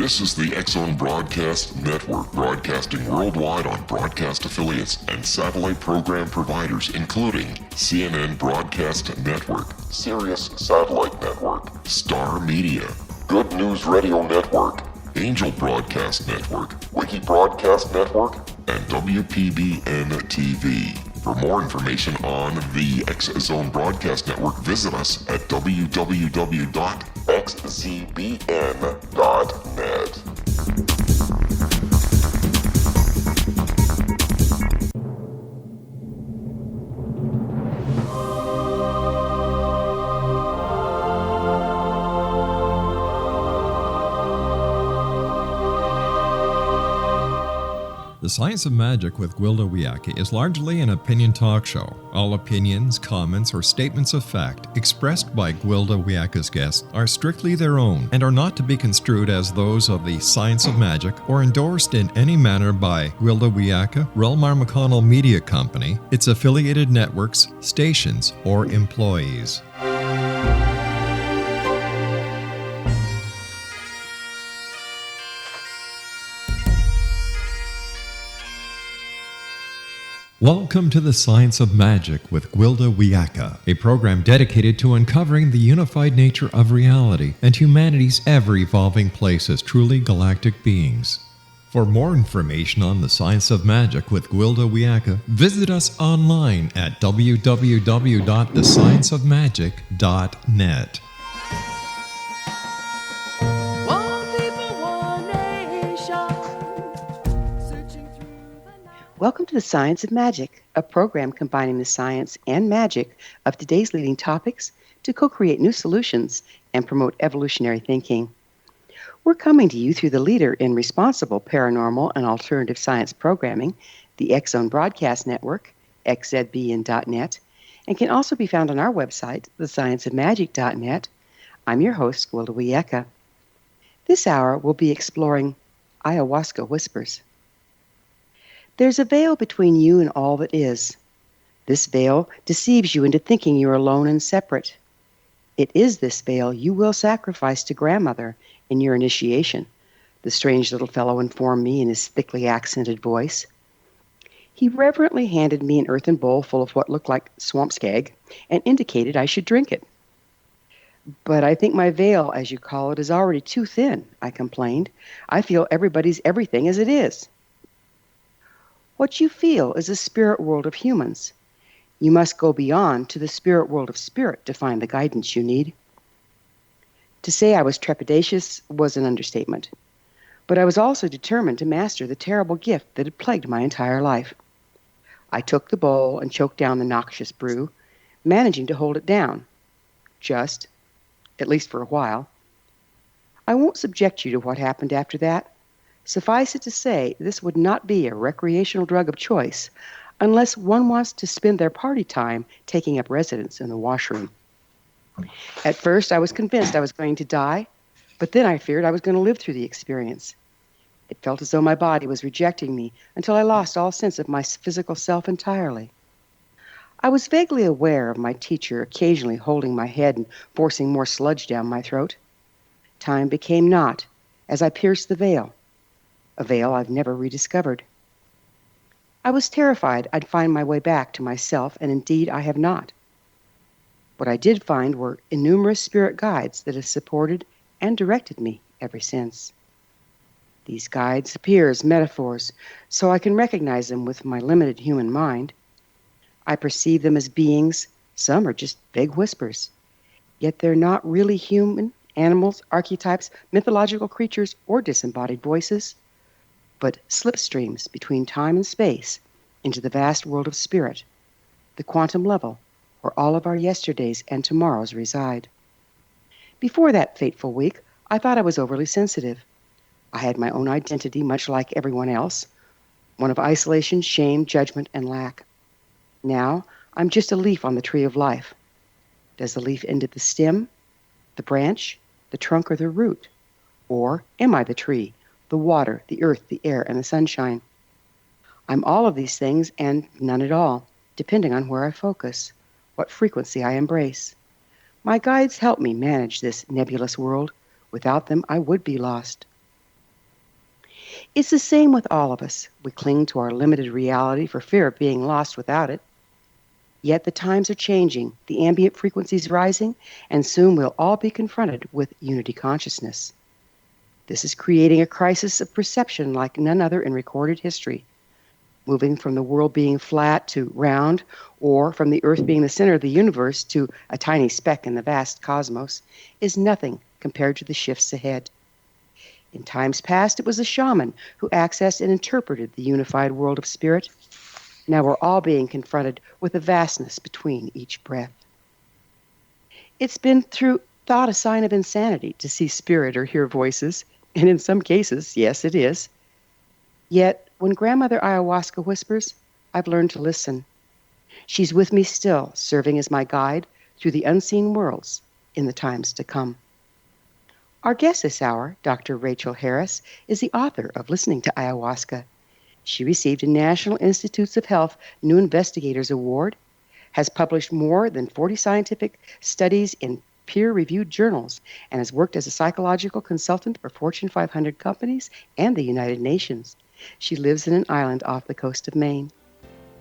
This is the X-Zone Broadcast Network, broadcasting worldwide on broadcast affiliates and satellite program providers, including CNN Broadcast Network, Sirius Satellite Network, Star Media, Good News Radio Network, Angel Broadcast Network, Wiki Broadcast Network, and WPBN TV. For more information on the X-Zone Broadcast Network, visit us at www.xzbn.net. The Science of Magic with Gwilda Wiyaka is largely an opinion talk show. All opinions, comments, or statements of fact expressed by Gwilda Wiyaka's guests are strictly their own and are not to be construed as those of the Science of Magic or endorsed in any manner by Gwilda Wiyaka, Relmar McConnell Media Company, its affiliated networks, stations, or employees. Welcome to the Science of Magic with Gwilda Wiyaka, a program dedicated to uncovering the unified nature of reality and humanity's ever-evolving place as truly galactic beings. For more information on the Science of Magic with Gwilda Wiyaka, visit us online at www.thescienceofmagic.net. Welcome to the Science of Magic, a program combining the science and magic of today's leading topics to co-create new solutions and promote evolutionary thinking. We're coming to you through the leader in responsible paranormal and alternative science programming, the X-Zone Broadcast Network, xzbn.net, and can also be found on our website, thescienceofmagic.net. I'm your host, Gwilda Wiyaka. This hour, we'll be exploring Ayahuasca Whispers. There's a veil between you and all that is. This veil deceives you into thinking you're alone and separate. It is this veil you will sacrifice to grandmother in your initiation, the strange little fellow informed me in his thickly accented voice. He reverently handed me an earthen bowl full of what looked like swamp skag and indicated I should drink it. But I think my veil, as you call it, is already too thin, I complained. I feel everybody's everything as it is. What you feel is a spirit world of humans. You must go beyond to the spirit world of spirit to find the guidance you need. To say I was trepidatious was an understatement, but I was also determined to master the terrible gift that had plagued my entire life. I took the bowl and choked down the noxious brew, managing to hold it down. Just, at least for a while. I won't subject you to what happened after that. Suffice it to say, this would not be a recreational drug of choice unless one wants to spend their party time taking up residence in the washroom. At first, I was convinced I was going to die, but then I feared I was going to live through the experience. It felt as though my body was rejecting me until I lost all sense of my physical self entirely. I was vaguely aware of my teacher occasionally holding my head and forcing more sludge down my throat. Time became naught as I pierced the veil. A veil I've never rediscovered. I was terrified I'd find my way back to myself, and indeed I have not. What I did find were innumerous spirit guides that have supported and directed me ever since. These guides appear as metaphors, so I can recognize them with my limited human mind. I perceive them as beings, some are just vague whispers. Yet they're not really human, animals, archetypes, mythological creatures, or disembodied voices, but slipstreams between time and space into the vast world of spirit, the quantum level where all of our yesterdays and tomorrows reside. Before that fateful week, I thought I was overly sensitive. I had my own identity, much like everyone else, one of isolation, shame, judgment, and lack. Now, I'm just a leaf on the tree of life. Does the leaf end at the stem, the branch, the trunk, or the root? Or am I the tree, the water, the earth, the air, and the sunshine? I'm all of these things and none at all, depending on where I focus, what frequency I embrace. My guides help me manage this nebulous world. Without them, I would be lost. It's the same with all of us. We cling to our limited reality for fear of being lost without it. Yet the times are changing, the ambient frequencies rising, and soon we'll all be confronted with unity consciousness. This is creating a crisis of perception like none other in recorded history. Moving from the world being flat to round, or from the Earth being the center of the universe to a tiny speck in the vast cosmos, is nothing compared to the shifts ahead. In times past, it was a shaman who accessed and interpreted the unified world of spirit. Now we're all being confronted with the vastness between each breath. It's been through thought a sign of insanity to see spirit or hear voices, and in some cases, yes, it is. Yet, when Grandmother Ayahuasca whispers, I've learned to listen. She's with me still, serving as my guide through the unseen worlds in the times to come. Our guest this hour, Dr. Rachel Harris, is the author of Listening to Ayahuasca. She received a National Institutes of Health New Investigators Award, has published more than 40 scientific studies in peer-reviewed journals, and has worked as a psychological consultant for Fortune 500 companies and the United Nations. She lives in an island off the coast of Maine.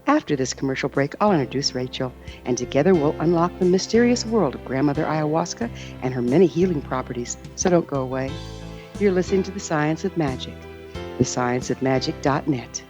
After this commercial break, I'll introduce Rachel, and together we'll unlock the mysterious world of Grandmother Ayahuasca and her many healing properties, so don't go away. You're listening to The Science of Magic, thescienceofmagic.net.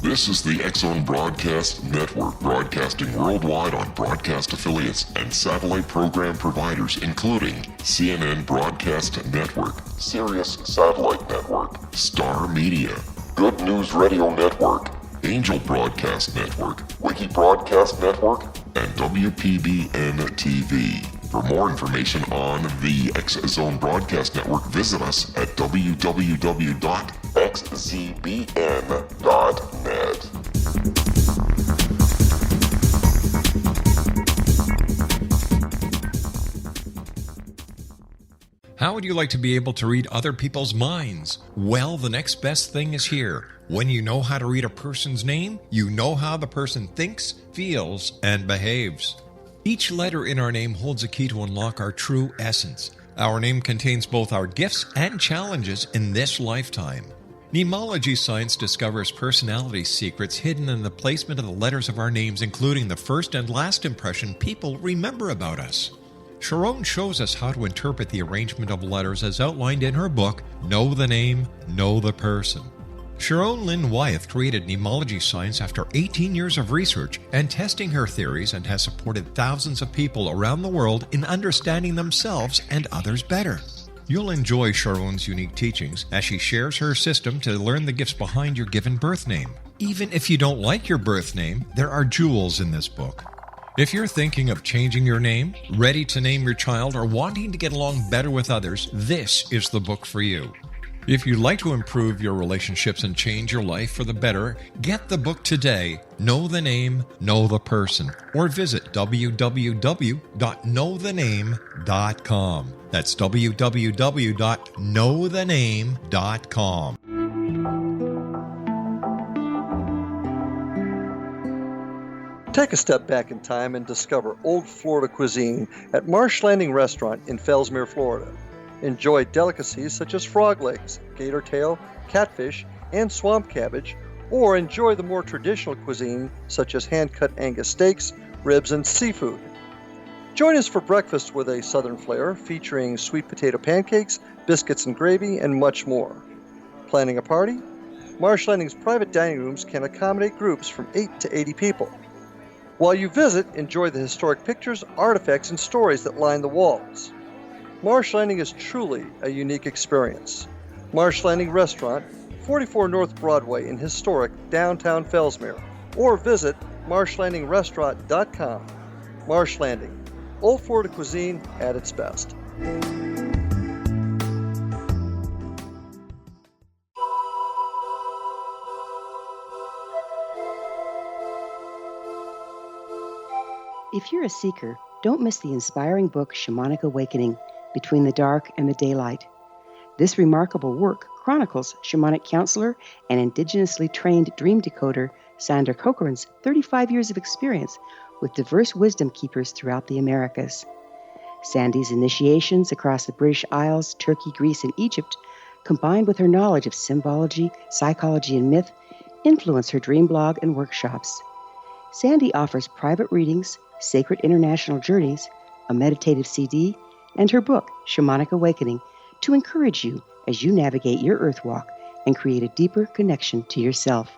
This is the X-Zone Broadcast Network, broadcasting worldwide on broadcast affiliates and satellite program providers, including CNN Broadcast Network, Sirius Satellite Network, Star Media, Good News Radio Network, Angel Broadcast Network, Wiki Broadcast Network, and WPBN TV. For more information on the X-Zone Broadcast Network, visit us at www.xzbn.net. How would you like to be able to read other people's minds? Well, the next best thing is here. When you know how to read a person's name, you know how the person thinks, feels, and behaves. Each letter in our name holds a key to unlock our true essence. Our name contains both our gifts and challenges in this lifetime. Mnemology science discovers personality secrets hidden in the placement of the letters of our names, including the first and last impression people remember about us. Sharon shows us how to interpret the arrangement of letters as outlined in her book, Know the Name, Know the Person. Sharon Lynn Wyeth created mnemology science after 18 years of research and testing her theories, and has supported thousands of people around the world in understanding themselves and others better. You'll enjoy Sharon's unique teachings as she shares her system to learn the gifts behind your given birth name. Even if you don't like your birth name, there are jewels in this book. If you're thinking of changing your name, ready to name your child, or wanting to get along better with others, this is the book for you. If you'd like to improve your relationships and change your life for the better, get the book today, Know the Name, Know the Person, or visit www.knowthename.com. That's www.knowthename.com. Take a step back in time and discover old Florida cuisine at Marsh Landing Restaurant in Fellsmere, Florida. Enjoy delicacies such as frog legs, gator tail, catfish, and swamp cabbage, or enjoy the more traditional cuisine such as hand-cut Angus steaks, ribs, and seafood. Join us for breakfast with a southern flair featuring sweet potato pancakes, biscuits and gravy, and much more. Planning a party? Marsh Landing's private dining rooms can accommodate groups from 8 to 80 people. While you visit, enjoy the historic pictures, artifacts, and stories that line the walls. Marsh Landing is truly a unique experience. Marsh Landing Restaurant, 44 North Broadway in historic downtown Fellsmere, or visit marshlandingrestaurant.com. Marsh Landing, old Florida cuisine at its best. If you're a seeker, don't miss the inspiring book Shamanic Awakening, Between the Dark and the Daylight. This remarkable work chronicles shamanic counselor and indigenously trained dream decoder Sandra Cochran's 35 years of experience with diverse wisdom keepers throughout the Americas. Sandy's initiations across the British Isles, Turkey, Greece, and Egypt, combined with her knowledge of symbology, psychology, and myth, influence her dream blog and workshops. Sandy offers private readings, sacred international journeys, a meditative CD, and her book, Shamanic Awakening, to encourage you as you navigate your earth walk and create a deeper connection to yourself.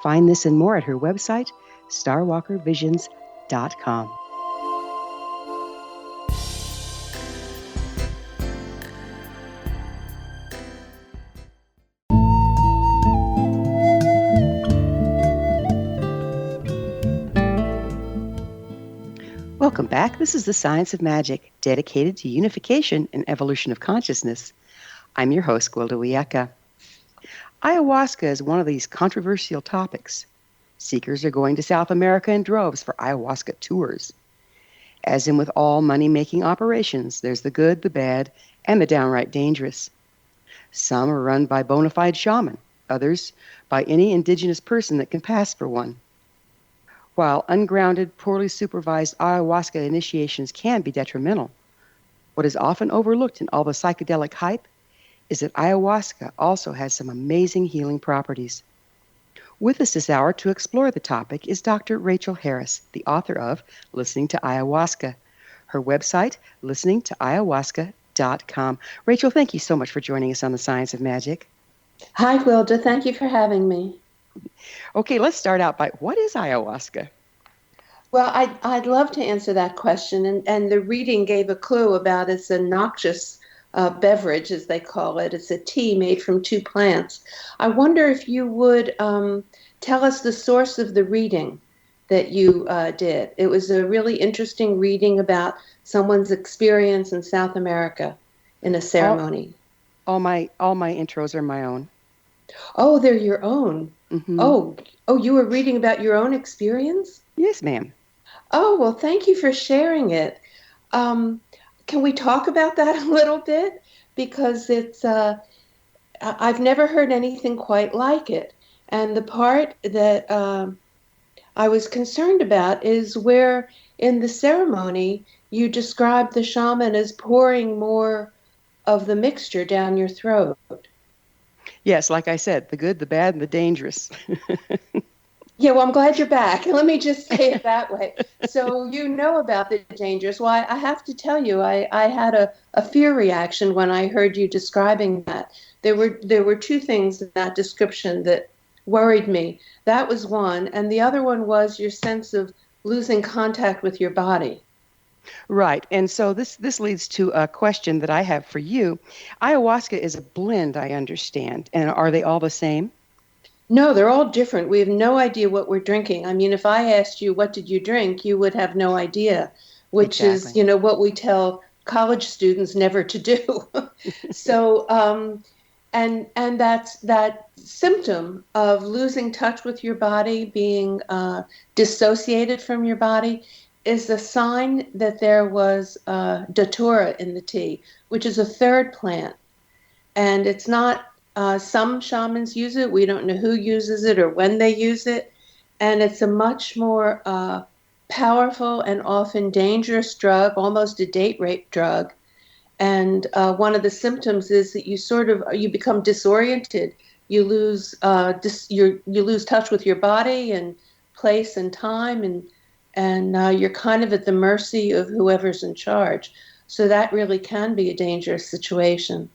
Find this and more at her website, starwalkervisions.com. Welcome back. This is The Science of Magic, dedicated to unification and evolution of consciousness. I'm your host, Gwilda Wiyaka. Ayahuasca is one of these controversial topics. Seekers are going to South America in droves for ayahuasca tours. As in with all money-making operations, there's the good, the bad, and the downright dangerous. Some are run by bona fide shaman, others by any indigenous person that can pass for one. While ungrounded, poorly supervised ayahuasca initiations can be detrimental, what is often overlooked in all the psychedelic hype is that ayahuasca also has some amazing healing properties. With us this hour to explore the topic is Dr. Rachel Harris, the author of Listening to Ayahuasca. Her website, listeningtoayahuasca.com. Rachel, thank you so much for joining us on The Science of Magic. Hi, Gwilda. Thank you for having me. Okay, let's start out by what is ayahuasca? Well, I'd love to answer that question, and the reading gave a clue about it's a noxious beverage, as they call it. It's a tea made from two plants. I wonder if you would tell us the source of the reading that you did. It was a really interesting reading about someone's experience in South America in a ceremony. All my intros are my own. Oh, they're your own. Mm-hmm. Oh, you were reading about your own experience? Yes, ma'am. Oh, well, thank you for sharing it. Can we talk about that a little bit? Because it's, I've never heard anything quite like it. And the part that I was concerned about is where in the ceremony you described the shaman as pouring more of the mixture down your throat. Yes, like I said, the good, the bad, and the dangerous. Yeah, well, I'm glad you're back. Let me just say it that way. So you know about the dangerous. Well, I have to tell you, I had a fear reaction when I heard you describing that. There were two things in that description that worried me. That was one, and the other one was your sense of losing contact with your body. Right. And so this leads to a question that I have for you. Ayahuasca is a blend, I understand. And are they all the same? No, they're all different. We have no idea what we're drinking. I mean, if I asked you, what did you drink, you would have no idea, which Exactly. is, what we tell college students never to do. So, and that's that symptom of losing touch with your body, being dissociated from your body, is a sign that there was datura in the tea, which is a third plant. And it's not, some shamans use it. We don't know who uses it or when they use it. And it's a much more powerful and often dangerous drug, almost a date rape drug. And one of the symptoms is that you become disoriented. You lose you lose touch with your body and place and time, and you're kind of at the mercy of whoever's in charge. So that really can be a dangerous situation.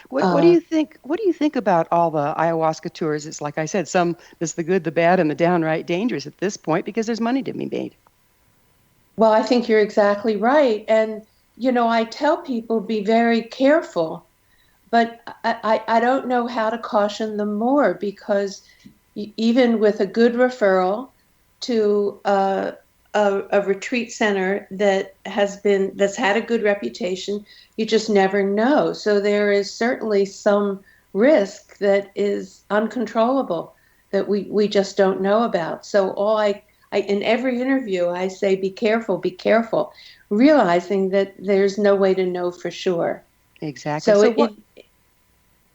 What do you think? What do you think about all the ayahuasca tours? It's like I said, there's the good, the bad, and the downright dangerous at this point because there's money to be made. Well, I think you're exactly right. And, I tell people be very careful, but I don't know how to caution them more because even with a good referral to a retreat center that's had a good reputation, you just never know. So there is certainly some risk that is uncontrollable that we just don't know about. So all in every interview, I say, be careful, realizing that there's no way to know for sure. Exactly. So So what?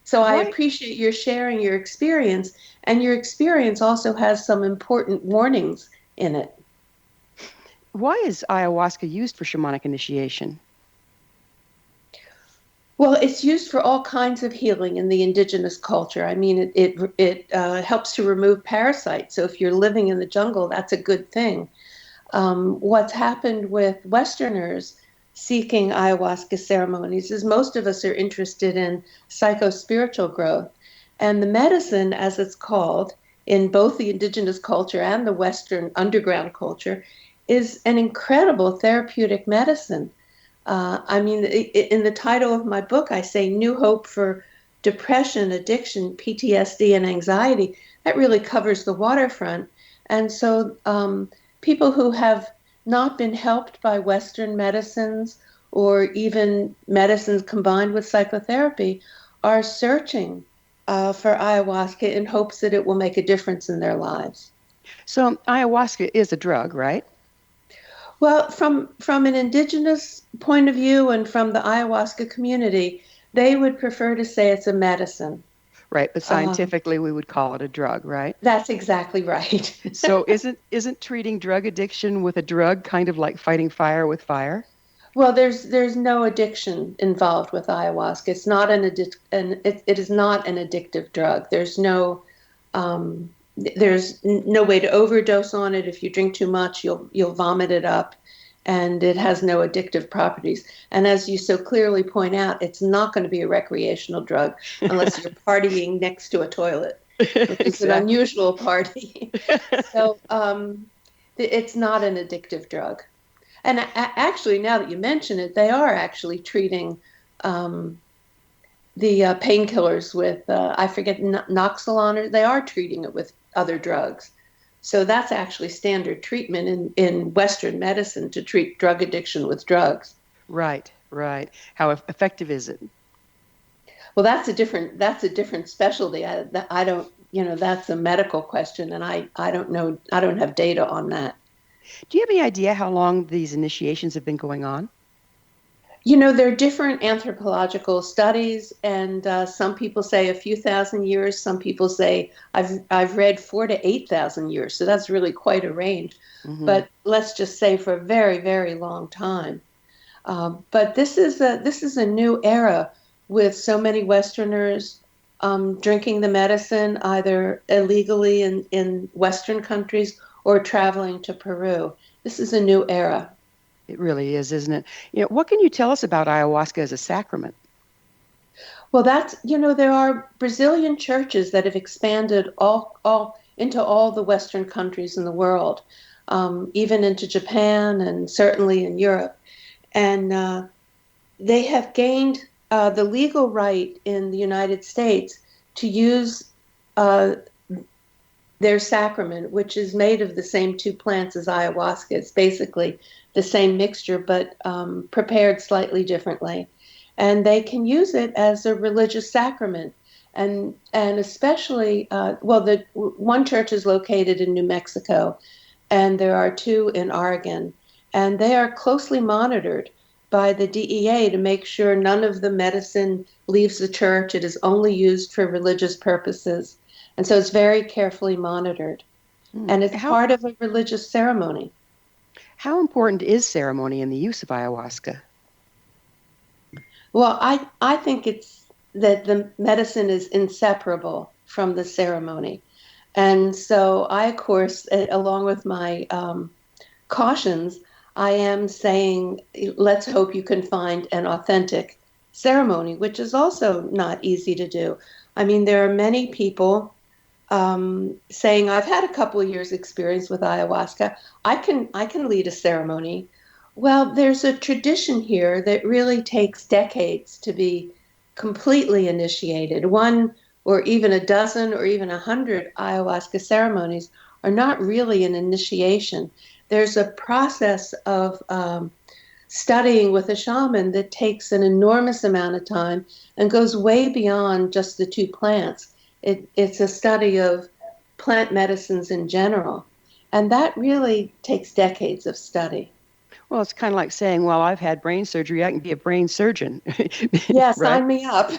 so I Why? appreciate your sharing your experience, and your experience also has some important warnings in it. Why is ayahuasca used for shamanic initiation? Well, it's used for all kinds of healing in the indigenous culture. I mean, it helps to remove parasites. So if you're living in the jungle, that's a good thing. What's happened with Westerners seeking ayahuasca ceremonies is most of us are interested in psycho-spiritual growth. And the medicine, as it's called, in both the indigenous culture and the Western underground culture, is an incredible therapeutic medicine. I mean, in the title of my book, I say New Hope for Depression, Addiction, PTSD, and Anxiety. That really covers the waterfront. And so people who have not been helped by Western medicines or even medicines combined with psychotherapy are searching for ayahuasca in hopes that it will make a difference in their lives. So ayahuasca is a drug, right? Well, from an indigenous point of view and from the ayahuasca community, they would prefer to say it's a medicine. Right, but Um, scientifically we would call it a drug, right? that's exactly right. So isn't treating drug addiction with a drug kind of like fighting fire with fire? Well, there's no addiction involved with ayahuasca. It's not it is not an addictive drug. Um, there's no way to overdose on it. If you drink too much, you'll vomit it up, and it has no addictive properties. And as you so clearly point out, it's not going to be a recreational drug unless you're partying next to a toilet, which is an Exactly. unusual party. So it's not an addictive drug. And actually, now that you mention it, they are actually treating um, the painkillers with, I forget, Noxolon, or they are treating it with other drugs. So that's actually standard treatment in Western medicine to treat drug addiction with drugs. Right, right. How effective is it? Well, that's a different specialty. I don't, that's a medical question, and I don't know. I don't have data on that. Do you have any idea how long these initiations have been going on? There are different anthropological studies, and some people say a few thousand years. Some people say I've read 4,000 to 8,000 years. So that's really quite a range. Hmm. But let's just say for a very, very long time. But this is a new era with so many Westerners drinking the medicine either illegally in Western countries or traveling to Peru. This is a new era. It really is, isn't it? What can you tell us about ayahuasca as a sacrament? Well, there are Brazilian churches that have expanded all into all the Western countries in the world, even into Japan and certainly in Europe. And they have gained the legal right in the United States to use uh, their sacrament, which is made of the same two plants as ayahuasca. It's basically the same mixture, but prepared slightly differently. And they can use it as a religious sacrament. And especially, the one church is located in New Mexico, and there are two in Oregon, and they are closely monitored by the DEA to make sure none of the medicine leaves the church. It is only used for religious purposes. And so it's very carefully monitored. Hmm. And it's How part of a religious ceremony. how important is ceremony in the use of ayahuasca? Well, I think it's that the medicine is inseparable from the ceremony. And so I, of course, along with my cautions, I am saying, let's hope you can find an authentic ceremony, which is also not easy to do. I mean, there are many people saying, I've had a couple of years experience with ayahuasca. I can lead a ceremony. Well, there's a tradition here that really takes decades to be completely initiated. One or even a dozen or even 100 ayahuasca ceremonies are not really an initiation. There's a process of studying with a shaman that takes an enormous amount of time and goes way beyond just the two plants. It's a study of plant medicines in general. And that really takes decades of study. Well, it's kind of like saying, well, I've had brain surgery, I can be a brain surgeon, Yeah, right? sign me up.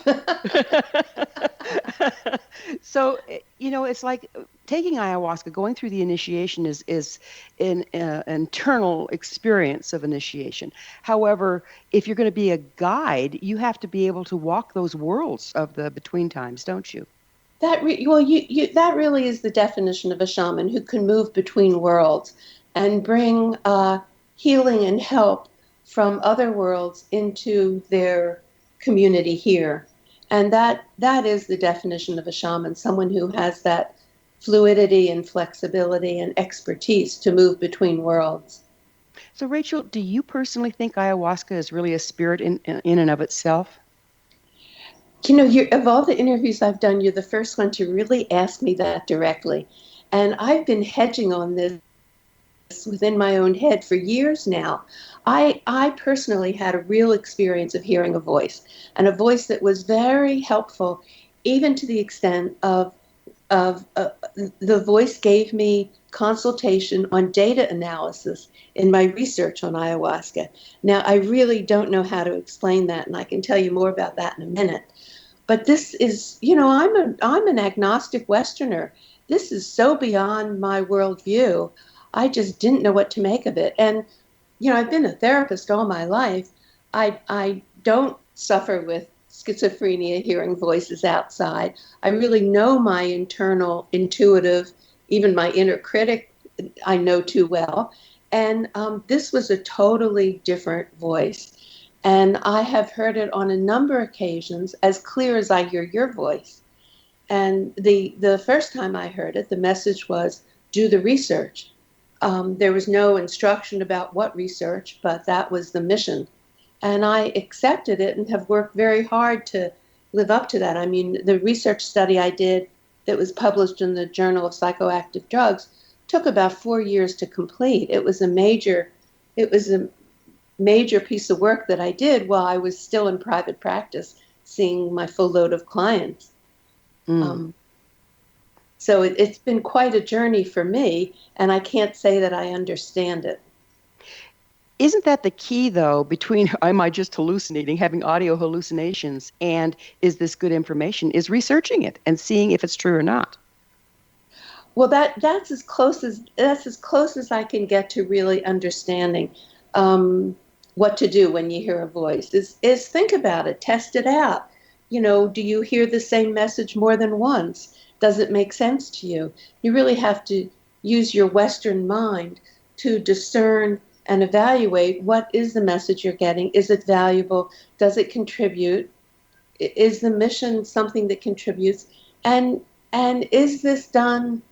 So, it's like taking ayahuasca, going through the initiation is an internal experience of initiation. However, if you're going to be a guide, you have to be able to walk those worlds of the between times, don't you? That really is the definition of a shaman who can move between worlds and bring healing and help from other worlds into their community here. And that is the definition of a shaman, someone who has that fluidity and flexibility and expertise to move between worlds. So, Rachel, do you personally think ayahuasca is really a spirit in and of itself? Of all the interviews I've done, you're the first one to really ask me that directly. And I've been hedging on this within my own head for years now. I personally had a real experience of hearing a voice, and a voice that was very helpful, even to the extent of the voice gave me consultation on data analysis in my research on ayahuasca. Now, I really don't know how to explain that, and I can tell you more about that in a minute. But this is, I'm an agnostic Westerner. This is so beyond my worldview. I just didn't know what to make of it. And, I've been a therapist all my life. I don't suffer with schizophrenia, hearing voices outside. I really know my internal intuitive, even my inner critic, I know too well. And this was a totally different voice. And I have heard it on a number of occasions, as clear as I hear your voice. And the first time I heard it, the message was, do the research. There was no instruction about what research, but that was the mission. And I accepted it and have worked very hard to live up to that. I mean, the research study I did that was published in the Journal of Psychoactive Drugs took about 4 years to complete. It was a major piece of work that I did while I was still in private practice, seeing my full load of clients. So it's been quite a journey for me, and I can't say that I understand it. Isn't that the key, though, between am I just hallucinating, having audio hallucinations, and is this good information, is researching it and seeing if it's true or not? Well, that's as close as I can get to really understanding what to do when you hear a voice. Is think about it, test it out. Do you hear the same message more than once? Does it make sense to you? You really have to use your Western mind to discern and evaluate what is the message you're getting. Is it valuable? Does it contribute? Is the mission something that contributes? And is this done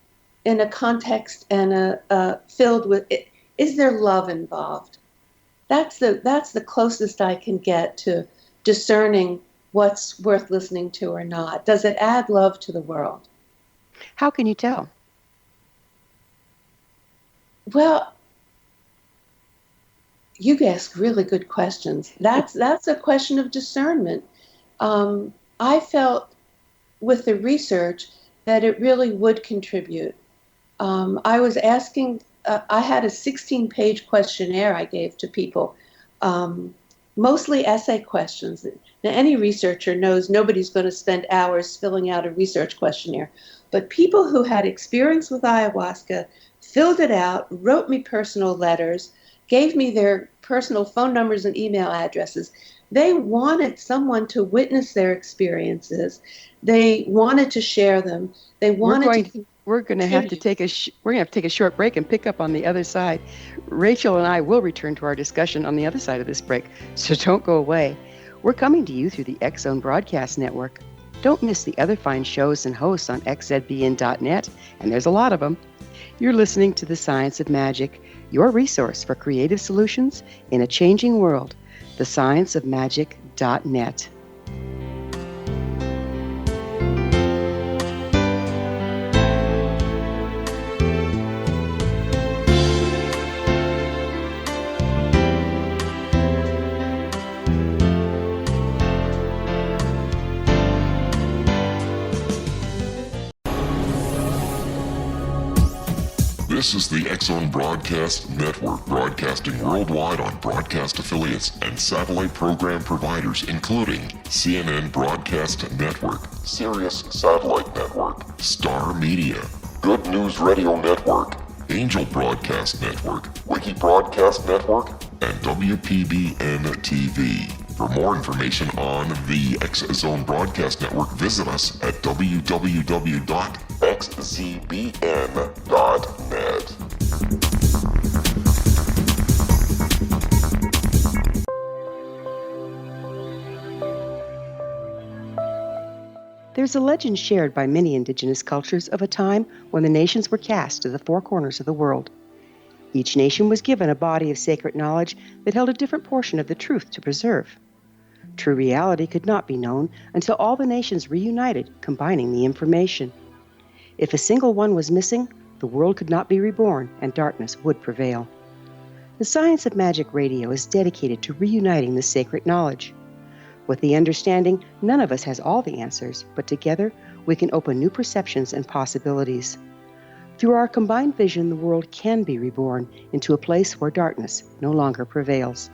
in a context and filled with? Is there love involved? That's the closest I can get to discerning what's worth listening to or not. Does it add love to the world? How can you tell? Well, you ask really good questions. That's a question of discernment. I felt with the research that it really would contribute. I was asking, I had a 16-page questionnaire I gave to people, mostly essay questions. Now, any researcher knows nobody's going to spend hours filling out a research questionnaire, but people who had experience with ayahuasca filled it out, wrote me personal letters, gave me their personal phone numbers and email addresses. They wanted someone to witness their experiences. They wanted to share them. They wanted We're going to have to take a short break and pick up on the other side. Rachel and I will return to our discussion on the other side of this break, so don't go away. We're coming to you through the X Zone Broadcast Network. Don't miss the other fine shows and hosts on xzbn.net, and there's a lot of them. You're listening to The Science of Magic, your resource for creative solutions in a changing world. thescienceofmagic.net. This This is the X-Zone Broadcast Network, broadcasting worldwide on broadcast affiliates and satellite program providers, including CNN Broadcast Network, Sirius Satellite Network, Star Media, Good News Radio Network, Angel Broadcast Network, Wiki Broadcast Network, and WPBN TV. For more information on the X-Zone Broadcast Network, visit us at www.xzbn.net. There's a legend shared by many indigenous cultures of a time when the nations were cast to the four corners of the world. Each nation was given a body of sacred knowledge that held a different portion of the truth to preserve. True reality could not be known until all the nations reunited, combining the information. If a single one was missing, the world could not be reborn and darkness would prevail. The Science of Magic Radio is dedicated to reuniting the sacred knowledge. With the understanding, none of us has all the answers, but together we can open new perceptions and possibilities. Through our combined vision, the world can be reborn into a place where darkness no longer prevails.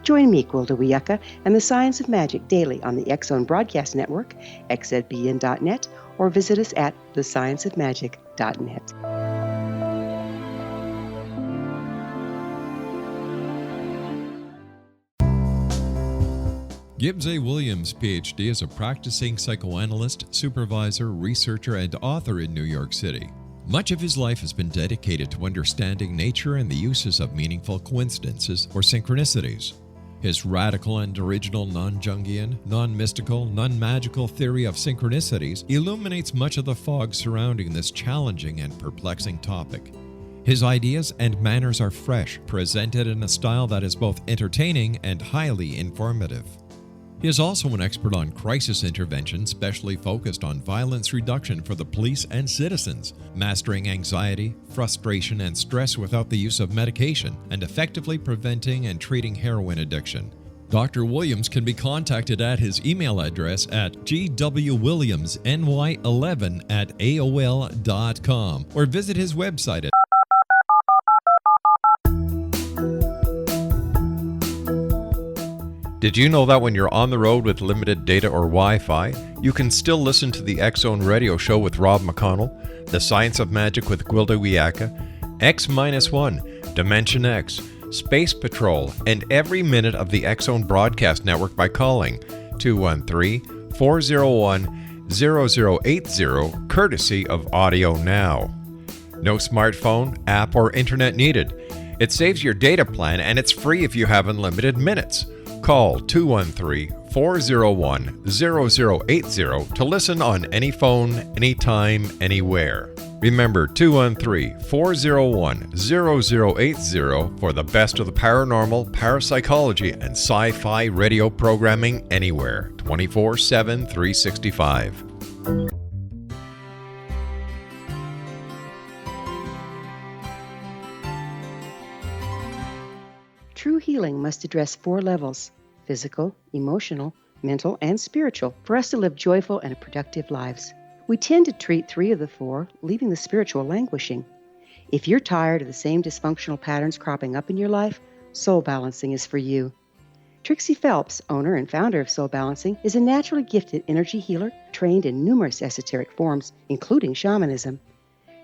Join me, Gwilda Wiyaka, and the Science of Magic daily on the X-Zone Broadcast Network, xzbn.net, or visit us at thescienceofmagic.net. Gibbs A. Williams, Ph.D., is a practicing psychoanalyst, supervisor, researcher, and author in New York City. Much of his life has been dedicated to understanding nature and the uses of meaningful coincidences or synchronicities. His radical and original non-Jungian, non-mystical, non-magical theory of synchronicities illuminates much of the fog surrounding this challenging and perplexing topic. His ideas and manners are fresh, presented in a style that is both entertaining and highly informative. He is also an expert on crisis intervention, specially focused on violence reduction for the police and citizens, mastering anxiety, frustration, and stress without the use of medication, and effectively preventing and treating heroin addiction. Dr. Williams can be contacted at his email address at gwwilliamsny11@aol.com or visit his website at Did you know that when you're on the road with limited data or Wi-Fi, you can still listen to the X-Zone Radio Show with Rob McConnell, The Science of Magic with Gwilda Wiyaka, X-1, Dimension X, Space Patrol, and every minute of the X-Zone Broadcast Network by calling 213-401-0080, courtesy of Audio Now. No smartphone, app, or internet needed. It saves your data plan and it's free if you have unlimited minutes. Call 213-401-0080 to listen on any phone, anytime, anywhere. Remember 213-401-0080 for the best of the paranormal, parapsychology, and sci-fi radio programming anywhere, 24/7, 365. True healing must address 4 levels: physical, emotional, mental, and spiritual, for us to live joyful and productive lives. We tend to treat 3 of the 4, leaving the spiritual languishing. If you're tired of the same dysfunctional patterns cropping up in your life, Soul Balancing is for you. Trixie Phelps, owner and founder of Soul Balancing, is a naturally gifted energy healer trained in numerous esoteric forms, including shamanism.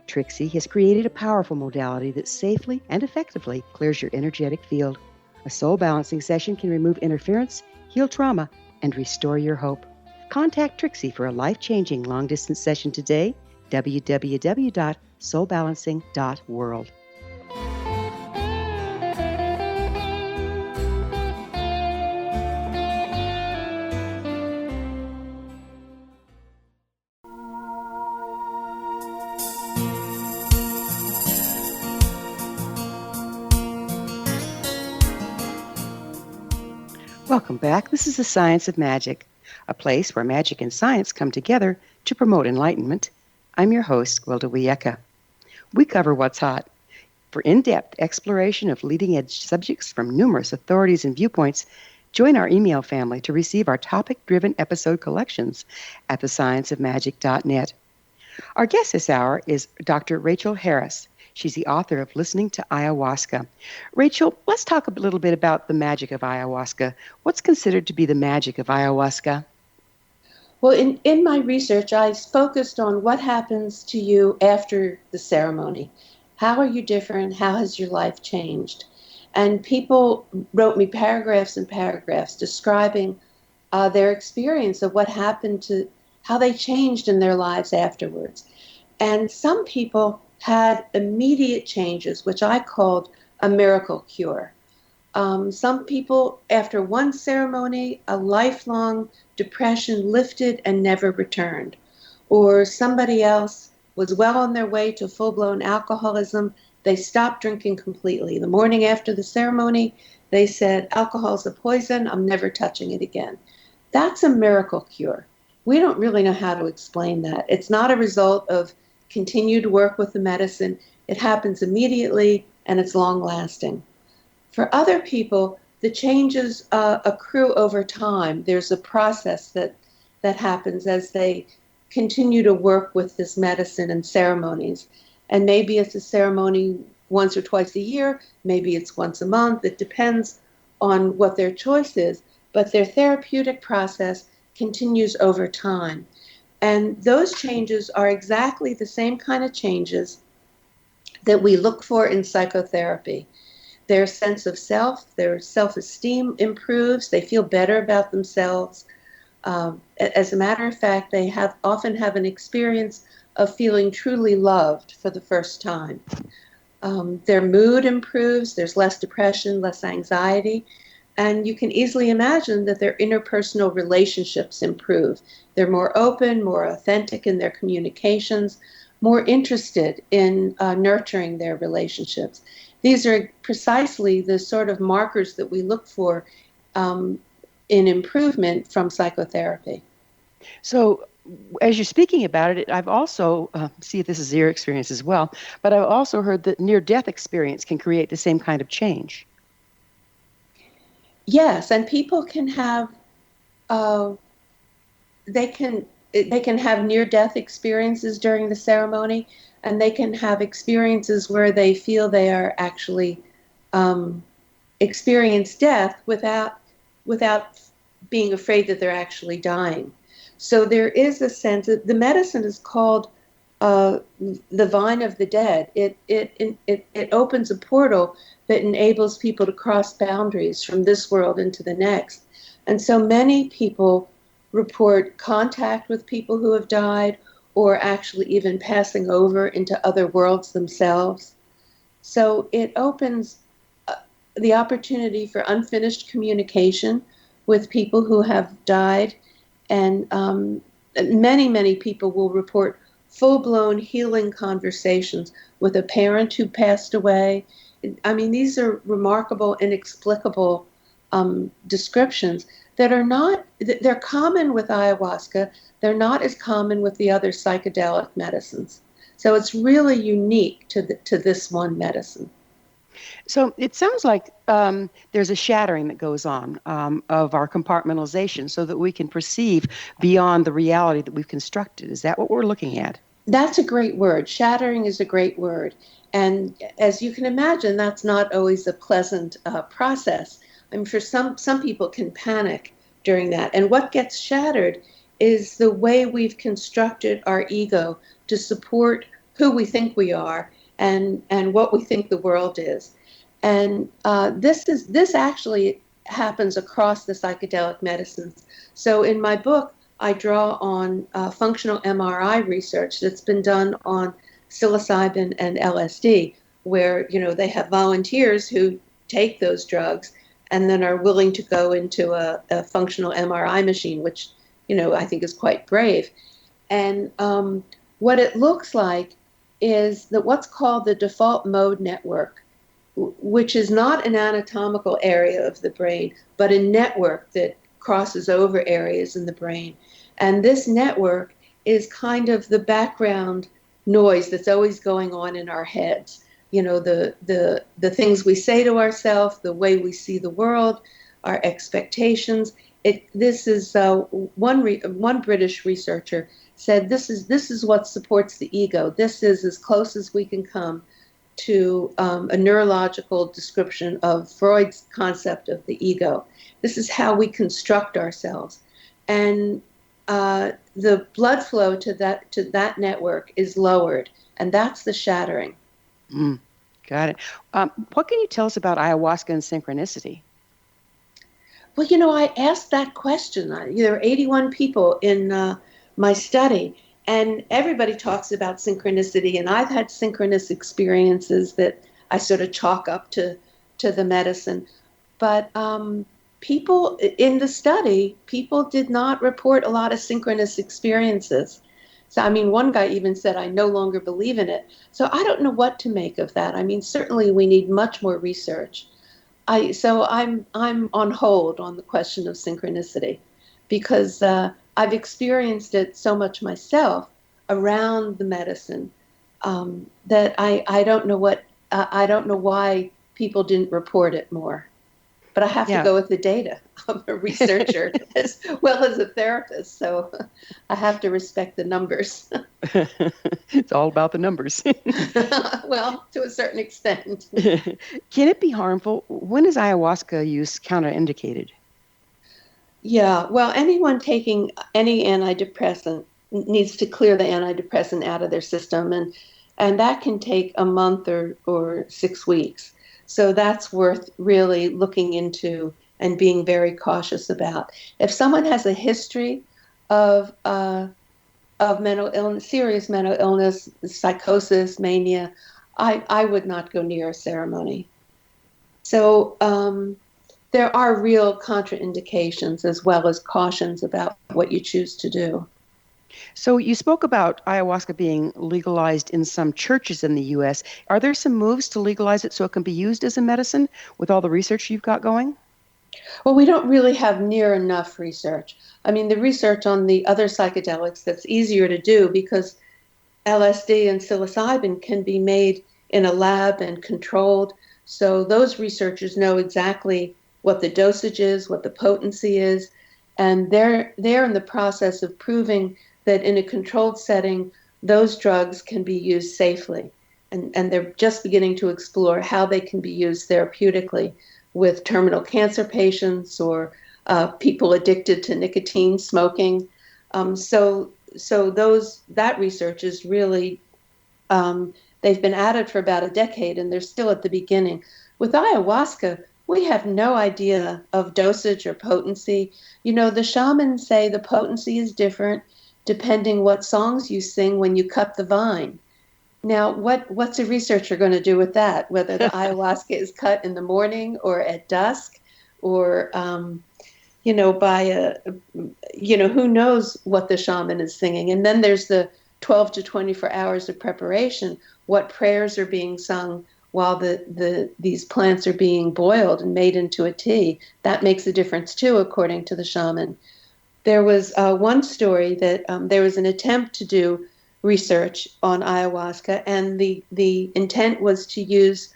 Trixie has created a powerful modality that safely and effectively clears your energetic field. A soul balancing session can remove interference, heal trauma, and restore your hope. Contact Trixie for a life-changing long-distance session today, www.soulbalancing.world. Welcome back. This is the Science of Magic, a place where magic and science come together to promote enlightenment. I'm your host, Gwilda Wiyaka. We cover what's hot. For in-depth exploration of leading-edge subjects from numerous authorities and viewpoints, join our email family to receive our topic-driven episode collections at thescienceofmagic.net. Our guest this hour is Dr. Rachel Harris. She's the author of Listening to Ayahuasca. Rachel, let's talk a little bit about the magic of ayahuasca. What's considered to be the magic of ayahuasca? Well, in my research, I focused on what happens to you after the ceremony. How are you different? How has your life changed? And people wrote me paragraphs and paragraphs describing their experience of what happened to how they changed in their lives afterwards. And some people had immediate changes, which I called a miracle cure. Some people, after one ceremony, a lifelong depression lifted and never returned. Or somebody else was well on their way to full-blown alcoholism. They stopped drinking completely. The morning after the ceremony, they said, alcohol's a poison, I'm never touching it again. That's a miracle cure. We don't really know how to explain that. It's not a result of continued work with the medicine. It happens immediately and it's long-lasting. For other people, the changes accrue over time. There's a process that happens as they continue to work with this medicine and ceremonies. And maybe it's a ceremony once or twice a year, maybe it's once a month. It depends on what their choice is, but their therapeutic process continues over time. And those changes are exactly the same kind of changes that we look for in psychotherapy. Their sense of self, their self-esteem improves, they feel better about themselves. As a matter of fact, they often have an experience of feeling truly loved for the first time. Their mood improves, there's less depression, less anxiety, and you can easily imagine that their interpersonal relationships improve. They're more open, more authentic in their communications, more interested in nurturing their relationships. These are precisely the sort of markers that we look for in improvement from psychotherapy. So, as you're speaking about it, I've also, see if this is your experience as well, but I've also heard that near-death experience can create the same kind of change. Yes, and people can have, they can have near-death experiences during the ceremony, and they can have experiences where they feel they are actually experience death without being afraid that they're actually dying. So there is a sense that the medicine is called the vine of the dead. It opens a portal that enables people to cross boundaries from this world into the next. And so many people report contact with people who have died, or actually even passing over into other worlds themselves. So it opens the opportunity for unfinished communication with people who have died. And many, many people will report full-blown healing conversations with a parent who passed away. I mean, these are remarkable, inexplicable descriptions that are not, they're common with ayahuasca. They're not as common with the other psychedelic medicines. So it's really unique to this one medicine. So it sounds like there's a shattering that goes on of our compartmentalization so that we can perceive beyond the reality that we've constructed. Is that what we're looking at? That's a great word. Shattering is a great word. And as you can imagine, that's not always a pleasant process. I'm sure some people can panic during that. And what gets shattered is the way we've constructed our ego to support who we think we are and what we think the world is. And this actually happens across the psychedelic medicines. So in my book, I draw on functional MRI research that's been done on psilocybin and LSD, where they have volunteers who take those drugs and then are willing to go into a functional MRI machine, which I think is quite brave. And what it looks like is that what's called the default mode network, which is not an anatomical area of the brain, but a network that crosses over areas in the brain. And this network is kind of the background noise that's always going on in our heads. The things we say to ourselves, the way we see the world, our expectations. This is one British researcher said this is what supports the ego. This is as close as we can come to a neurological description of Freud's concept of the ego. This is how we construct ourselves. And the blood flow to that network is lowered, and that's the shattering. Got it. What can you tell us about ayahuasca and synchronicity? Well, I asked that question. There were 81 people in my study, and everybody talks about synchronicity, and I've had synchronous experiences that I sort of chalk up to the medicine. But people in the study, people did not report a lot of synchronous experiences. So, one guy even said, I no longer believe in it. So I don't know what to make of that. Certainly we need much more research. So I'm on hold on the question of synchronicity because I've experienced it so much myself around the medicine that I don't know I don't know why people didn't report it more. But I have to go with the data. I'm a researcher as well as a therapist, so I have to respect the numbers. It's all about the numbers. Well, to a certain extent. Can it be harmful? When is ayahuasca use counterindicated? Yeah, well, anyone taking any antidepressant needs to clear the antidepressant out of their system, and that can take a month or 6 weeks. So that's worth really looking into and being very cautious about. If someone has a history of mental illness, serious mental illness, psychosis, mania, I would not go near a ceremony. So there are real contraindications as well as cautions about what you choose to do. So you spoke about ayahuasca being legalized in some churches in the U.S. Are there some moves to legalize it so it can be used as a medicine with all the research you've got going? Well, we don't really have near enough research. The research on the other psychedelics, that's easier to do because LSD and psilocybin can be made in a lab and controlled. So those researchers know exactly what the dosage is, what the potency is, and they're in the process of proving that in a controlled setting, those drugs can be used safely. And they're just beginning to explore how they can be used therapeutically with terminal cancer patients or people addicted to nicotine, smoking. So that research is really, they've been at it for about a decade and they're still at the beginning. With ayahuasca, we have no idea of dosage or potency. The shamans say the potency is different depending what songs you sing when you cut the vine. Now, what's a researcher going to do with that? Whether the ayahuasca is cut in the morning or at dusk, or by who knows what the shaman is singing? And then there's the 12 to 24 hours of preparation. What prayers are being sung while these plants are being boiled and made into a tea? That makes a difference too, according to the shaman. There was one story that there was an attempt to do research on ayahuasca, and the intent was to use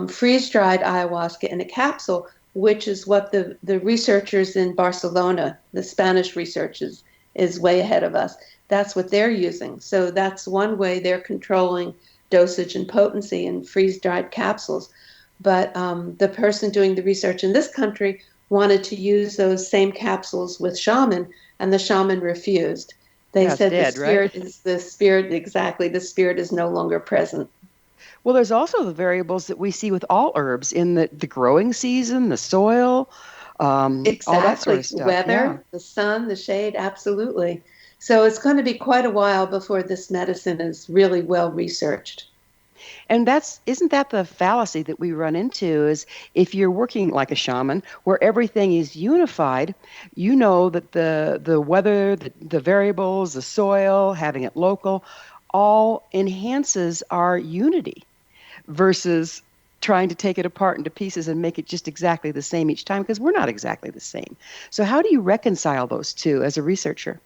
freeze-dried ayahuasca in a capsule, which is what the researchers in Barcelona, the Spanish researchers, is way ahead of us. That's what they're using. So that's one way they're controlling dosage and potency in freeze-dried capsules. But the person doing the research in this country wanted to use those same capsules with shaman, and the shaman refused. They said the spirit is the spirit, exactly. The spirit is no longer present. Well, there's also the variables that we see with all herbs in the growing season, the soil, exactly. all that sort of stuff. The weather, the sun, the shade, absolutely. So it's going to be quite a while before this medicine is really well researched. And isn't that the fallacy that we run into, is if you're working like a shaman where everything is unified, you know that the weather, the variables, the soil, having it local, all enhances our unity versus trying to take it apart into pieces and make it just exactly the same each time, because we're not exactly the same. So how do you reconcile those two as a researcher?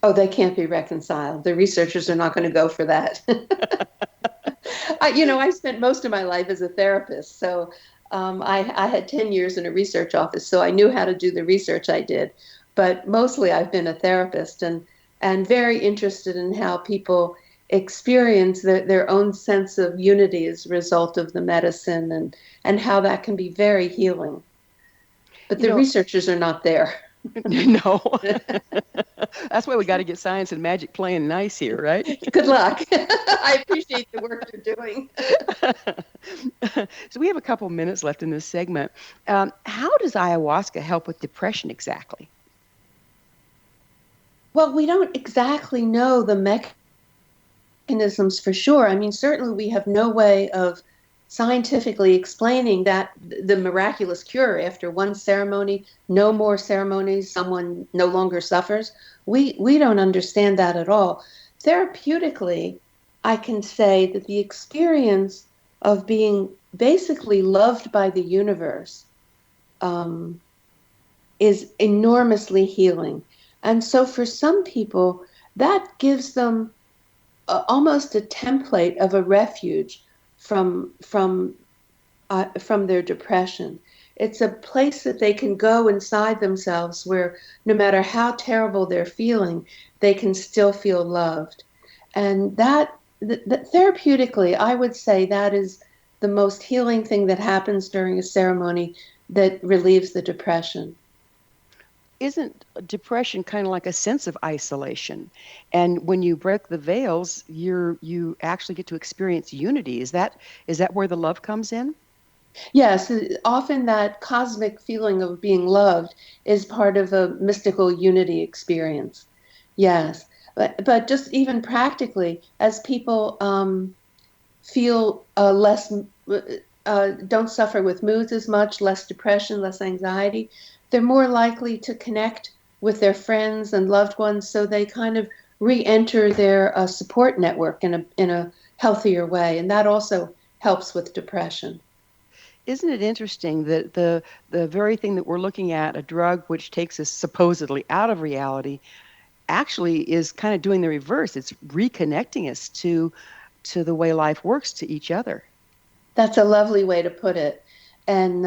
Oh, they can't be reconciled. The researchers are not going to go for that. I spent most of my life as a therapist, so I had 10 years in a research office, so I knew how to do the research I did. But mostly I've been a therapist and very interested in how people experience their own sense of unity as a result of the medicine, and how that can be very healing. But the researchers are not there. No. That's why we got to get science and magic playing nice here, right? Good luck. I appreciate the work you're doing. So we have a couple minutes left in this segment. How does ayahuasca help with depression exactly? Well, we don't exactly know the mechanisms for sure. I mean, certainly we have no way of scientifically explaining that the miraculous cure after one ceremony, no more ceremonies, someone no longer suffers. We don't understand that at all. Therapeutically, I can say that the experience of being basically loved by the universe is enormously healing. And so for some people, that gives them almost a template of a refuge from their depression. It's a place that they can go inside themselves where no matter how terrible they're feeling, they can still feel loved. And that therapeutically, I would say that is the most healing thing that happens during a ceremony that relieves the depression. Isn't depression kind of like a sense of isolation? And when you break the veils, you actually get to experience unity. Is that where the love comes in? Yes, often that cosmic feeling of being loved is part of a mystical unity experience. Yes, but just even practically, as people feel less, don't suffer with moods as much, less depression, less anxiety, they're more likely to connect with their friends and loved ones, so they kind of re-enter their support network in a healthier way, and that also helps with depression. Isn't it interesting that the very thing that we're looking at, a drug which takes us supposedly out of reality, actually is kind of doing the reverse. It's reconnecting us to the way life works, to each other. That's a lovely way to put it. And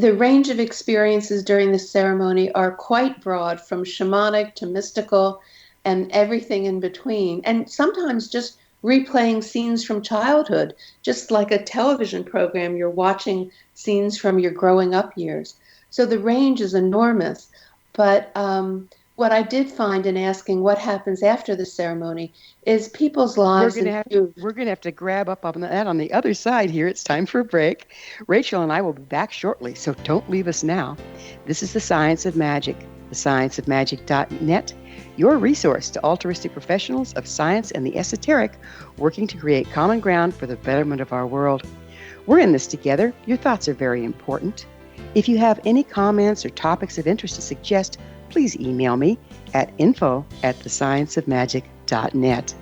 the range of experiences during the ceremony are quite broad, from shamanic to mystical and everything in between. And sometimes just replaying scenes from childhood, just like a television program, you're watching scenes from your growing up years. So the range is enormous. But what I did find in asking what happens after the ceremony is people's lives. We're going to have to grab up on that on the other side here. It's time for a break. Rachel and I will be back shortly, so don't leave us now. This is The Science of Magic, thescienceofmagic.net, your resource to altruistic professionals of science and the esoteric working to create common ground for the betterment of our world. We're in this together. Your thoughts are very important. If you have any comments or topics of interest to suggest, please email me at info@thescienceofmagic.net.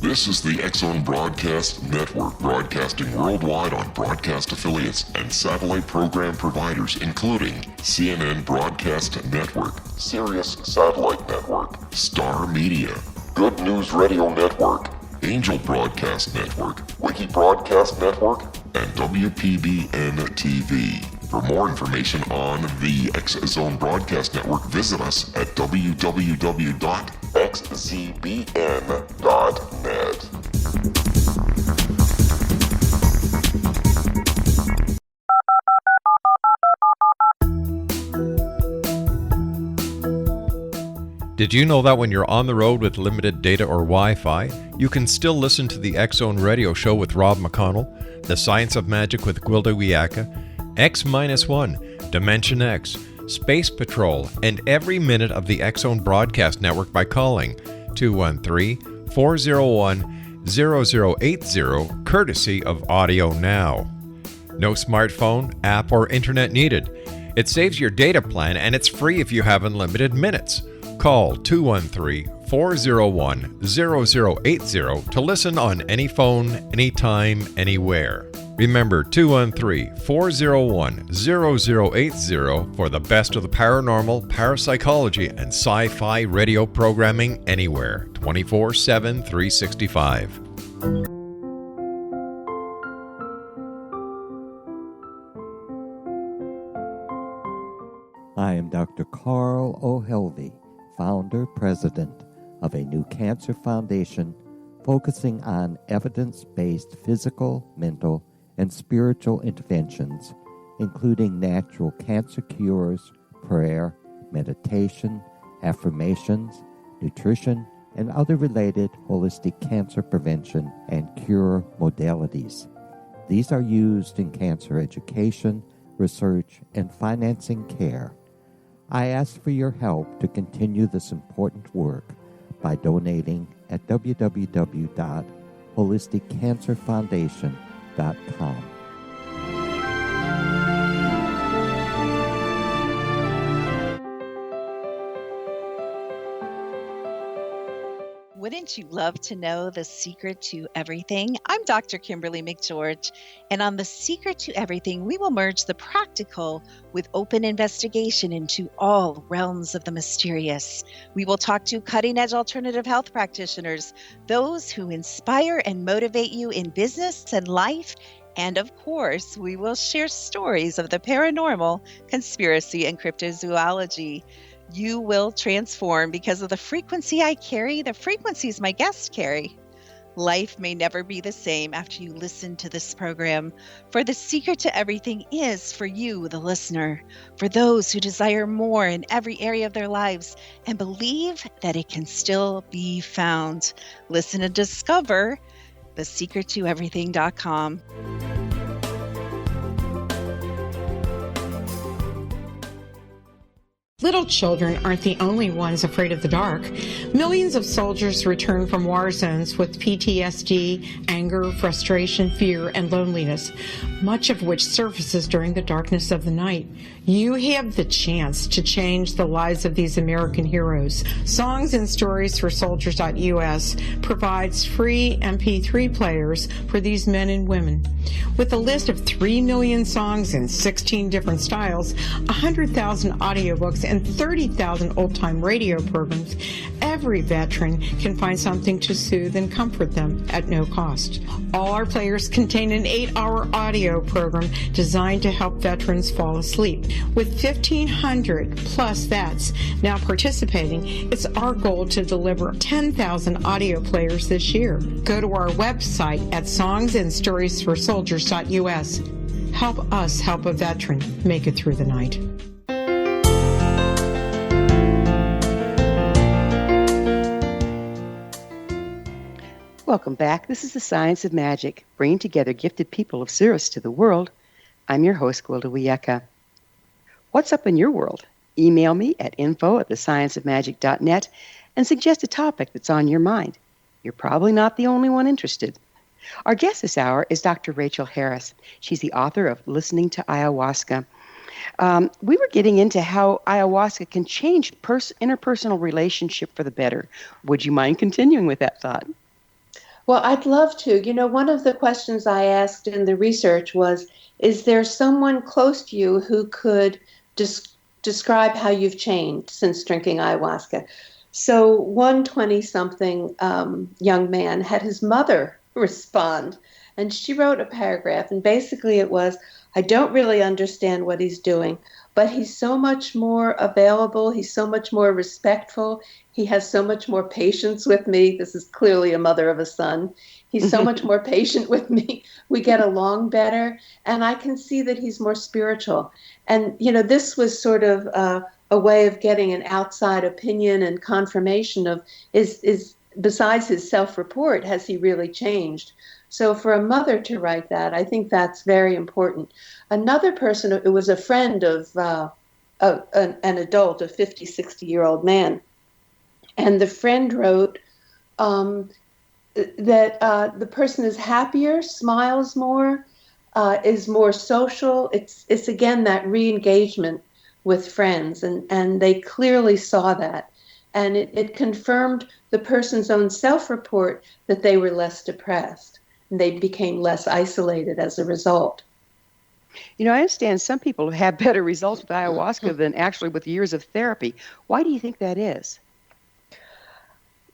This is the X-Zone Broadcast Network, broadcasting worldwide on broadcast affiliates and satellite program providers, including CNN Broadcast Network, Sirius Satellite Network, Star Media, Good News Radio Network, Angel Broadcast Network, Wiki Broadcast Network, and WPBN TV. For more information on the X-Zone Broadcast Network, visit us at www.xzbn.net. Did you know that when you're on the road with limited data or Wi-Fi, you can still listen to the X-Zone Radio Show with Rob McConnell, The Science of Magic with Gwilda Wiyaka, X-1, Dimension X, Space Patrol, and every minute of the X-Zone Broadcast Network by calling 213-401-0080, courtesy of Audio Now. No smartphone, app, or internet needed. It saves your data plan, and it's free if you have unlimited minutes. Call 213-401-0080 to listen on any phone, anytime, anywhere. Remember 213-401-0080 for the best of the paranormal, parapsychology, and sci-fi radio programming anywhere, 24/7, 365. I am Dr. Carl O'Helvey, founder, president of a new cancer foundation focusing on evidence-based physical, mental, and spiritual interventions, including natural cancer cures, prayer, meditation, affirmations, nutrition, and other related holistic cancer prevention and cure modalities. These are used in cancer education, research, and financing care. I ask for your help to continue this important work by donating at www.holisticcancerfoundation.com. Wouldn't you love to know the secret to everything? I'm Dr. Kimberly McGeorge, and on The Secret to Everything, we will merge the practical with open investigation into all realms of the mysterious. We will talk to cutting-edge alternative health practitioners, those who inspire and motivate you in business and life, and of course, we will share stories of the paranormal, conspiracy, and cryptozoology. You will transform because of the frequency I carry, the frequencies my guests carry. Life may never be the same after you listen to this program, for the secret to everything is for you, the listener, for those who desire more in every area of their lives and believe that it can still be found. Listen and discover thesecrettoeverything.com. Little children aren't the only ones afraid of the dark. Millions of soldiers return from war zones with PTSD, anger, frustration, fear, and loneliness, much of which surfaces during the darkness of the night. You have the chance to change the lives of these American heroes. Songs and Stories for Soldiers.us provides free MP3 players for these men and women. With a list of 3 million songs in 16 different styles, 100,000 audiobooks, and 30,000 old-time radio programs, every veteran can find something to soothe and comfort them at no cost. All our players contain an 8-hour audio program designed to help veterans fall asleep. With 1,500 plus vets now participating, it's our goal to deliver 10,000 audio players this year. Go to our website at songsandstoriesforsoldiers.us. Help us help a veteran make it through the night. Welcome back. This is The Science of Magic, bringing together gifted people of Sirius to the world. I'm your host, Gwilda Wiyaka. What's up in your world? Email me at info@thescienceofmagic.net and suggest a topic that's on your mind. You're probably not the only one interested. Our guest this hour is Dr. Rachel Harris. She's the author of Listening to Ayahuasca. We were getting into how ayahuasca can change interpersonal relationship for the better. Would you mind continuing with that thought? Well, I'd love to. You know, one of the questions I asked in the research was, is there someone close to you who could describe how you've changed since drinking ayahuasca? So one 20-something young man had his mother respond, and she wrote a paragraph, and basically it was, I don't really understand what he's doing, but he's so much more available. He's so much more respectful. He has so much more patience with me. This is clearly a mother of a son. He's so much more patient with me. We get along better. And I can see that he's more spiritual. And, you know, this was sort of a way of getting an outside opinion and confirmation of, is besides his self-report, has he really changed? So for a mother to write that, I think that's very important. Another person, it was a friend of an adult, a 50, 60-year-old man. And the friend wrote that the person is happier, smiles more, is more social. It's again, that re-engagement with friends. And they clearly saw that. And it confirmed the person's own self-report that they were less depressed. they became less isolated as a result. You know, I understand some people have had better results with ayahuasca than actually with years of therapy. Why do you think that is?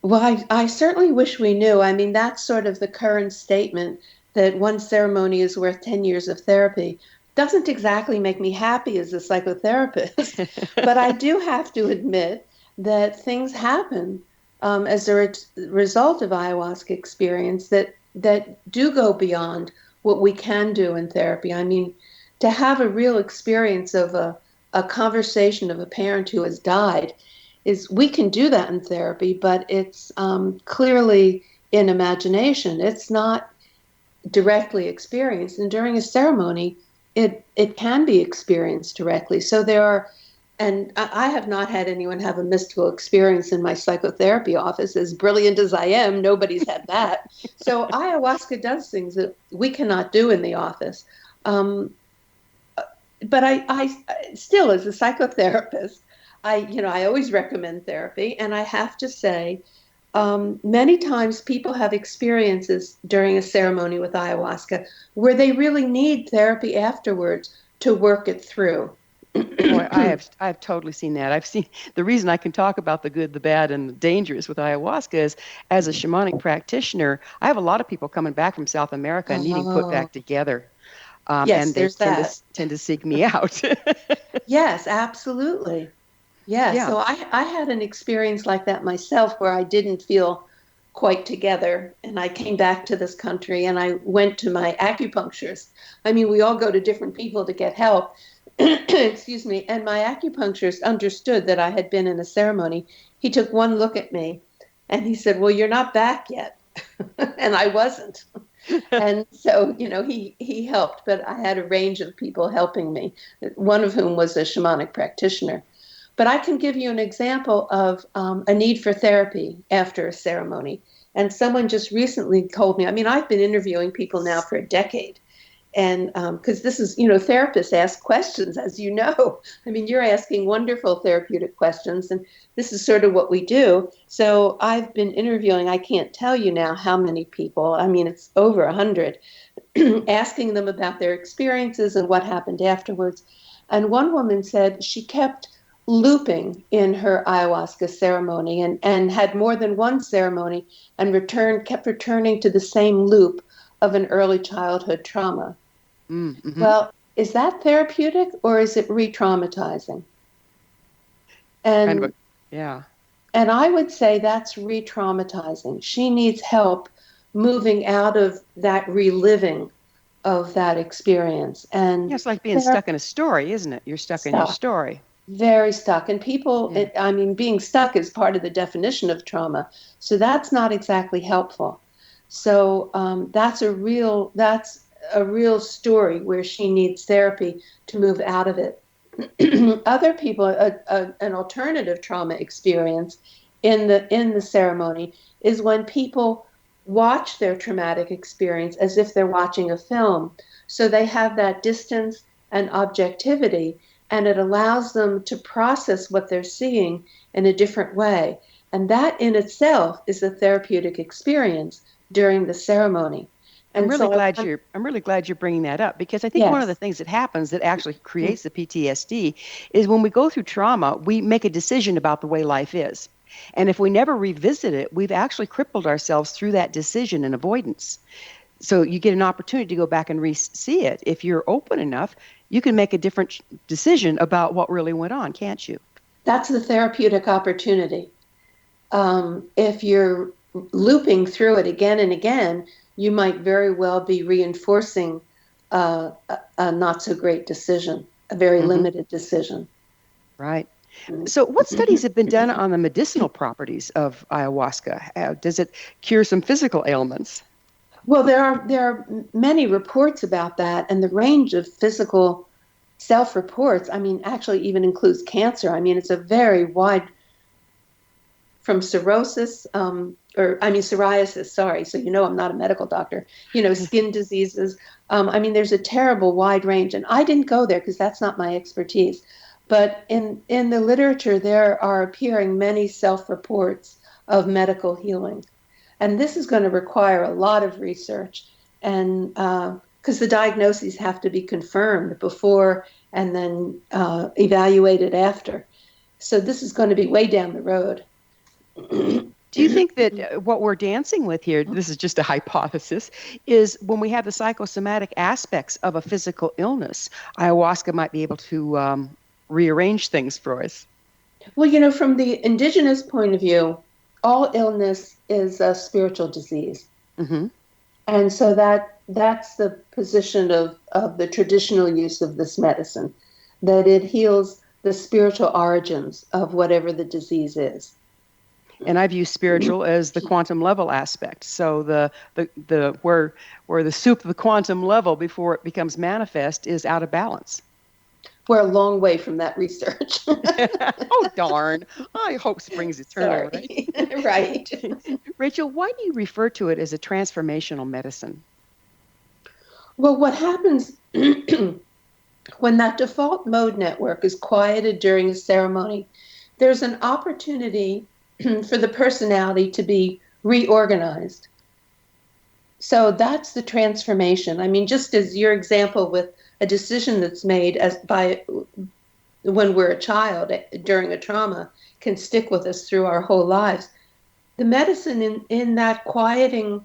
Well, I certainly wish we knew. I mean, that's sort of the current statement that one ceremony is worth 10 years of therapy. Doesn't exactly make me happy as a psychotherapist, but I do have to admit that things happen as a result of ayahuasca experience that do go beyond what we can do in therapy. I mean, to have a real experience of a conversation of a parent who has died is we can do that in therapy, but it's clearly in imagination. It's not directly experienced. And during a ceremony, it can be experienced directly. So there are, and I have not had anyone have a mystical experience in my psychotherapy office. As brilliant as I am, nobody's had that. So ayahuasca does things that we cannot do in the office. But I still, as a psychotherapist, I always recommend therapy, and I have to say, many times people have experiences during a ceremony with ayahuasca where they really need therapy afterwards to work it through. Boy, I've totally seen that. I've seen the reason I can talk about the good, the bad, and the dangerous with ayahuasca is as a shamanic practitioner, I have a lot of people coming back from South America and needing put back together. Yes, and they there's that. tend to seek me out. Yes, absolutely. Yeah. So I had an experience like that myself where I didn't feel quite together. And I came back to this country and I went to my acupuncturist. I mean, we all go to different people to get help. Excuse me. And my acupuncturist understood that I had been in a ceremony. He took one look at me and he said, "Well, you're not back yet." And I wasn't. And so, he helped, but I had a range of people helping me, one of whom was a shamanic practitioner. But I can give you an example of a need for therapy after a ceremony. And someone just recently told me, I mean, I've been interviewing people now for a decade. And because this is, therapists ask questions, as you know. I mean, you're asking wonderful therapeutic questions, and this is sort of what we do. So I've been interviewing, I can't tell you now how many people, I mean, it's over 100, asking them about their experiences and what happened afterwards. And one woman said she kept looping in her ayahuasca ceremony and had more than one ceremony and kept returning to the same loop of an early childhood trauma. Mm-hmm. Well, is that therapeutic or is it re-traumatizing? And yeah. And I would say that's re-traumatizing. She needs help moving out of that reliving of that experience. And it's like being stuck in a story, isn't it? You're stuck in your story. Very stuck. And people, being stuck is part of the definition of trauma. So that's not exactly helpful. So that's a real story where she needs therapy to move out of it. Other people, an alternative trauma experience in the ceremony is when people watch their traumatic experience as if they're watching a film. So they have that distance and objectivity, and it allows them to process what they're seeing in a different way. And that in itself is a therapeutic experience during the ceremony. I'm really glad you're bringing that up, because I think one of the things that happens that actually creates the PTSD is when we go through trauma, we make a decision about the way life is. And if we never revisit it, we've actually crippled ourselves through that decision and avoidance. So you get an opportunity to go back and see it. If you're open enough, you can make a different decision about what really went on, can't you? That's the therapeutic opportunity. If you're looping through it again and again, you might very well be reinforcing a not so great decision, a very limited decision. Right. So what studies have been done on the medicinal properties of ayahuasca? Does it cure some physical ailments? Well, there are many reports about that, and the range of physical self-reports, I mean, actually even includes cancer. I mean, it's a very wide, from psoriasis, sorry. So, I'm not a medical doctor, skin diseases. I mean, there's a terrible wide range, and I didn't go there because that's not my expertise. But in the literature, there are appearing many self-reports of medical healing. And this is going to require a lot of research. and because the diagnoses have to be confirmed before and then evaluated after. So this is going to be way down the road. Do you think that what we're dancing with here, this is just a hypothesis, is when we have the psychosomatic aspects of a physical illness, ayahuasca might be able to rearrange things for us? Well, from the indigenous point of view, all illness is a spiritual disease. Mm-hmm. And so that's the position of the traditional use of this medicine, that it heals the spiritual origins of whatever the disease is. And I view spiritual as the quantum level aspect. So the where the soup of the quantum level before it becomes manifest is out of balance. We're a long way from that research. Oh, darn. I hope springs eternal, Sorry. right? Right. Rachel, why do you refer to it as a transformational medicine? Well, what happens when that default mode network is quieted during a ceremony, there's an opportunity for the personality to be reorganized. So that's the transformation. I mean, just as your example with a decision that's made when we're a child during a trauma can stick with us through our whole lives. The medicine in that quieting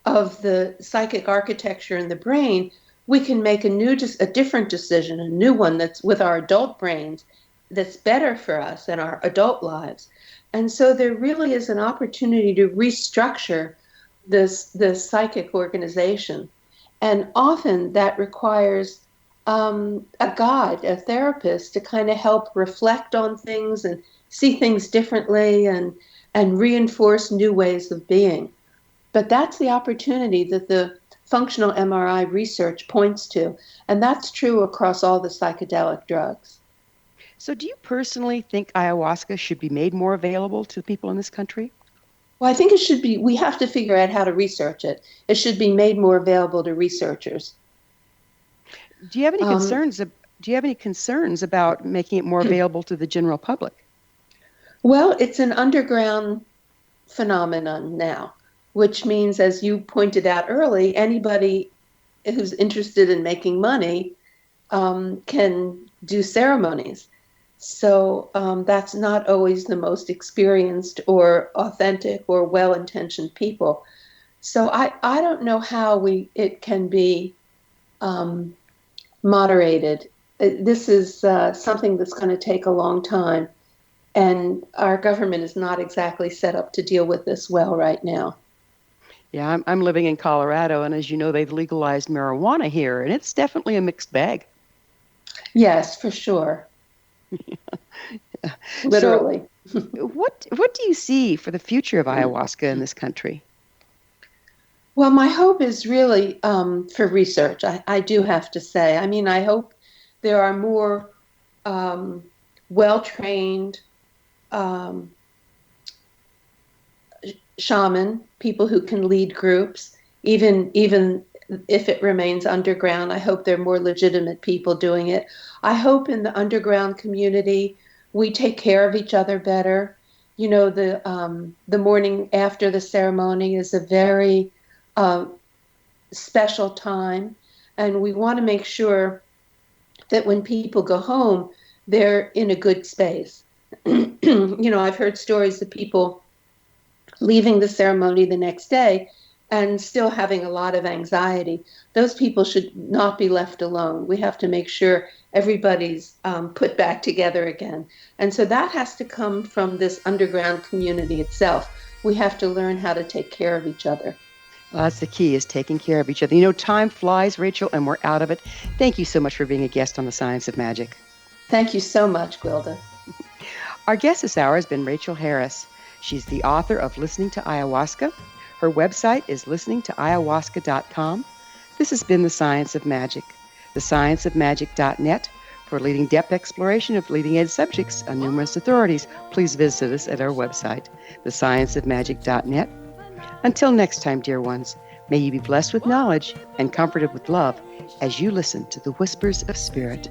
of the psychic architecture in the brain, we can make a different decision, a new one that's with our adult brains that's better for us in our adult lives. And so there really is an opportunity to restructure this psychic organization. And often that requires a guide, a therapist, to kind of help reflect on things and see things differently and reinforce new ways of being. But that's the opportunity that the functional MRI research points to. And that's true across all the psychedelic drugs. So do you personally think ayahuasca should be made more available to people in this country? Well, I think it should be. We have to figure out how to research it. It should be made more available to researchers. Do you have any concerns? Do you have any concerns about making it more available to the general public? Well, it's an underground phenomenon now, which means, as you pointed out early, anybody who's interested in making money can do ceremonies. So that's not always the most experienced or authentic or well-intentioned people. So I don't know how it can be moderated. This is something that's going to take a long time, and our government is not exactly set up to deal with this well right now. Yeah, I'm living in Colorado, and as you know, they've legalized marijuana here, and it's definitely a mixed bag. Yes, for sure. Literally. So, what do you see for the future of ayahuasca in this country? Well, my hope is really for research. I do have to say. I mean, I hope there are more well-trained shaman, people who can lead groups, even if it remains underground. I hope there are more legitimate people doing it. I hope in the underground community we take care of each other better. You know, the morning after the ceremony is a very special time, and we want to make sure that when people go home, they're in a good space. You know, I've heard stories of people leaving the ceremony the next day and still having a lot of anxiety. Those people should not be left alone. We have to make sure everybody's put back together again. And so that has to come from this underground community itself. We have to learn how to take care of each other. Well, that's the key, is taking care of each other. You know, time flies, Rachel, and we're out of it. Thank you so much for being a guest on The Science of Magic. Thank you so much, Gwilda. Our guest this hour has been Rachel Harris. She's the author of Listening to Ayahuasca. Her website is listeningtoayahuasca.com. This has been The Science of Magic. thescienceofmagic.net. For leading depth exploration of leading edge subjects on numerous authorities, please visit us at our website, thescienceofmagic.net. Until next time, dear ones, may you be blessed with knowledge and comforted with love as you listen to the whispers of spirit.